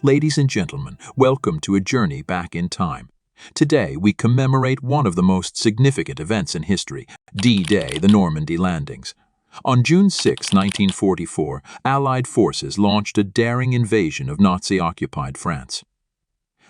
Ladies and gentlemen, welcome to a journey back in time. Today, we commemorate one of the most significant events in history, D-Day, the Normandy landings. On June 6, 1944, Allied forces launched a daring invasion of Nazi-occupied France.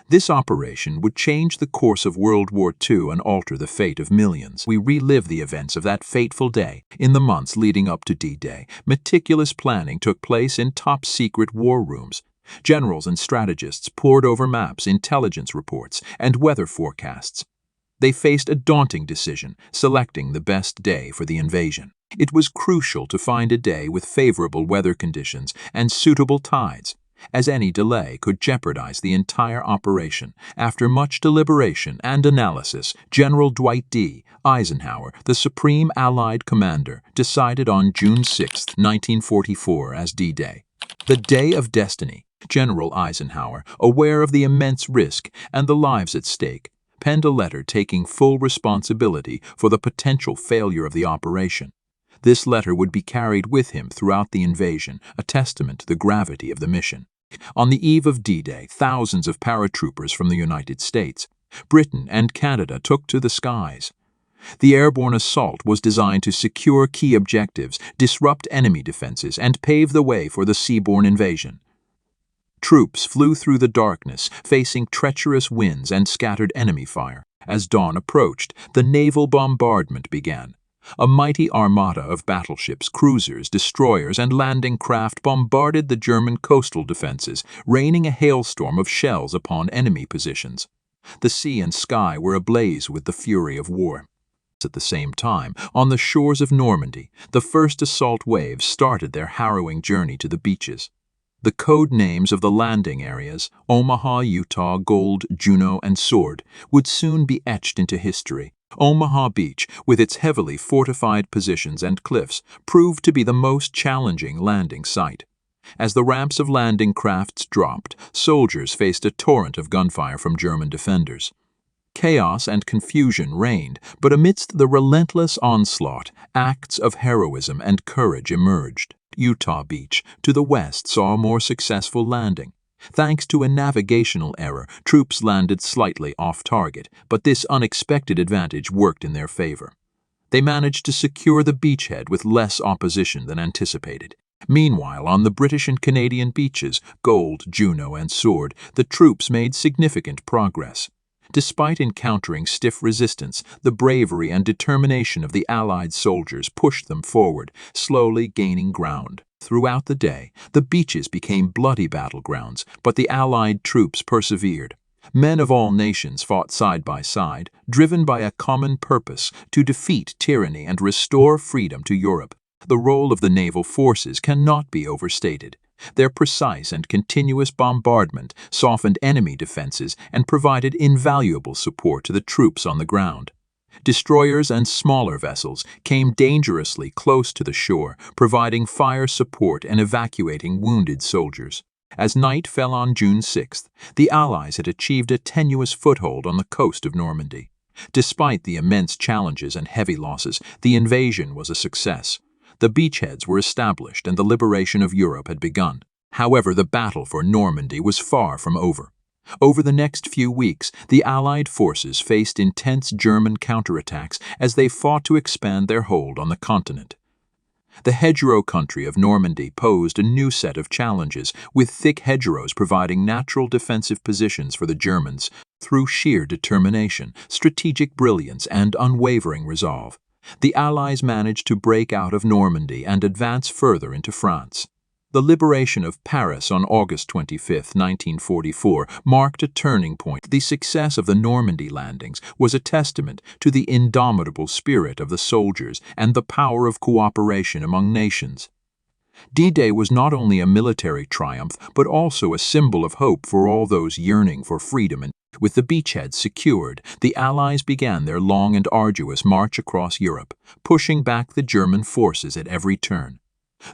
This operation would change the course of World War II and alter the fate of millions. We relive the events of that fateful day. In the months leading up to D-Day, meticulous planning took place in top-secret war rooms. Generals and strategists pored over maps, intelligence reports, and weather forecasts. They faced a daunting decision, selecting the best day for the invasion. It was crucial to find a day with favorable weather conditions and suitable tides, as any delay could jeopardize the entire operation. After much deliberation and analysis, General Dwight D. Eisenhower, the Supreme Allied Commander, decided on June 6, 1944 as D-Day. The Day of Destiny. General Eisenhower, aware of the immense risk and the lives at stake, penned a letter taking full responsibility for the potential failure of the operation. This letter would be carried with him throughout the invasion, a testament to the gravity of the mission. On the eve of D-Day, thousands of paratroopers from the United States, Britain, and Canada took to the skies. The airborne assault was designed to secure key objectives, disrupt enemy defenses, and pave the way for the seaborne invasion. Troops flew through the darkness, facing treacherous winds and scattered enemy fire. As dawn approached, the naval bombardment began. A mighty armada of battleships, cruisers, destroyers, and landing craft bombarded the German coastal defenses, raining a hailstorm of shells upon enemy positions. The sea and sky were ablaze with the fury of war. At the same time, on the shores of Normandy, the first assault waves started their harrowing journey to the beaches. The code names of the landing areas, Omaha, Utah, Gold, Juno, and Sword, would soon be etched into history. Omaha Beach, with its heavily fortified positions and cliffs, proved to be the most challenging landing site. As the ramps of landing crafts dropped, soldiers faced a torrent of gunfire from German defenders. Chaos and confusion reigned, but amidst the relentless onslaught, acts of heroism and courage emerged. Utah Beach, to the west, saw a more successful landing. Thanks to a navigational error, troops landed slightly off target, but this unexpected advantage worked in their favor. They managed to secure the beachhead with less opposition than anticipated. Meanwhile, on the British and Canadian beaches, Gold, Juno, and Sword, the troops made significant progress. Despite encountering stiff resistance, the bravery and determination of the Allied soldiers pushed them forward, slowly gaining ground. Throughout the day, the beaches became bloody battlegrounds, but the Allied troops persevered. Men of all nations fought side by side, driven by a common purpose to defeat tyranny and restore freedom to Europe. The role of the naval forces cannot be overstated. Their precise and continuous bombardment softened enemy defenses and provided invaluable support to the troops on the ground. Destroyers and smaller vessels came dangerously close to the shore, providing fire support and evacuating wounded soldiers. As night fell on June 6th, the Allies had achieved a tenuous foothold on the coast of Normandy. Despite the immense challenges and heavy losses, the invasion was a success. The beachheads were established and the liberation of Europe had begun. However, the battle for Normandy was far from over. Over the next few weeks, the Allied forces faced intense German counterattacks as they fought to expand their hold on the continent. The hedgerow country of Normandy posed a new set of challenges, with thick hedgerows providing natural defensive positions for the Germans. Through sheer determination, strategic brilliance, and unwavering resolve, the Allies managed to break out of Normandy and advance further into France. The liberation of Paris on August 25, 1944, marked a turning point. The success of the Normandy landings was a testament to the indomitable spirit of the soldiers and the power of cooperation among nations. D-Day was not only a military triumph, but also a symbol of hope for all those yearning for freedom. And with the beachhead secured, the Allies began their long and arduous march across Europe, pushing back the German forces at every turn.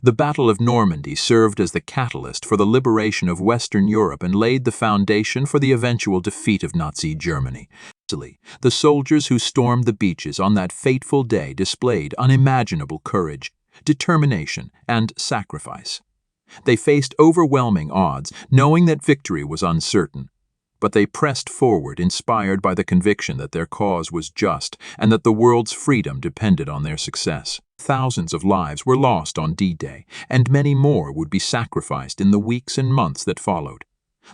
The Battle of Normandy served as the catalyst for the liberation of Western Europe and laid the foundation for the eventual defeat of Nazi Germany. The soldiers who stormed the beaches on that fateful day displayed unimaginable courage, determination, and sacrifice. They faced overwhelming odds, knowing that victory was uncertain. But they pressed forward, inspired by the conviction that their cause was just and that the world's freedom depended on their success. Thousands of lives were lost on D-Day, and many more would be sacrificed in the weeks and months that followed.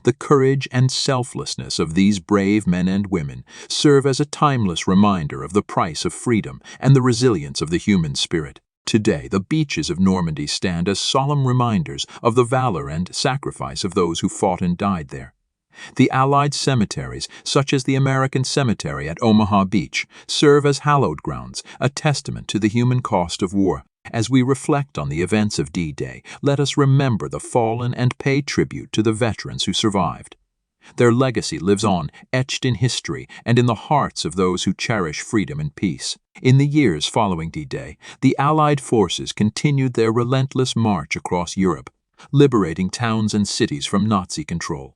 The courage and selflessness of these brave men and women serve as a timeless reminder of the price of freedom and the resilience of the human spirit. Today, the beaches of Normandy stand as solemn reminders of the valor and sacrifice of those who fought and died there. The Allied cemeteries, such as the American Cemetery at Omaha Beach, serve as hallowed grounds, a testament to the human cost of war. As we reflect on the events of D-Day, let us remember the fallen and pay tribute to the veterans who survived. Their legacy lives on, etched in history and in the hearts of those who cherish freedom and peace. In the years following D-Day, the Allied forces continued their relentless march across Europe, liberating towns and cities from Nazi control.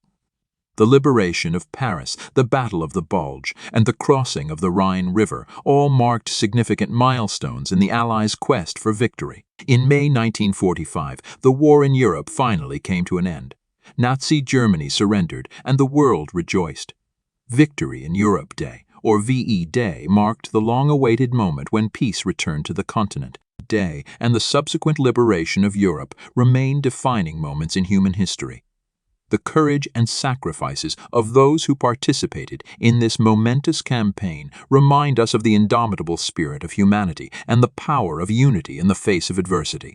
The liberation of Paris, the Battle of the Bulge, and the crossing of the Rhine River all marked significant milestones in the Allies' quest for victory. In May 1945, the war in Europe finally came to an end. Nazi Germany surrendered, and the world rejoiced. Victory in Europe Day, or VE Day, marked the long-awaited moment when peace returned to the continent. Day and the subsequent liberation of Europe remain defining moments in human history. The courage and sacrifices of those who participated in this momentous campaign remind us of the indomitable spirit of humanity and the power of unity in the face of adversity.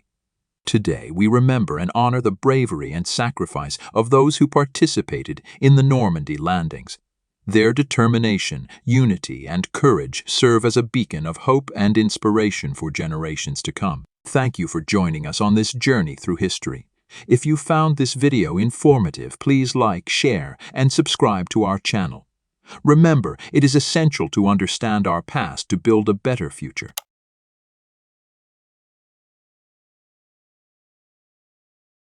Today, we remember and honor the bravery and sacrifice of those who participated in the Normandy landings. Their determination, unity, and courage serve as a beacon of hope and inspiration for generations to come. Thank you for joining us on this journey through history. If you found this video informative, please like, share, and subscribe to our channel. Remember, it is essential to understand our past to build a better future.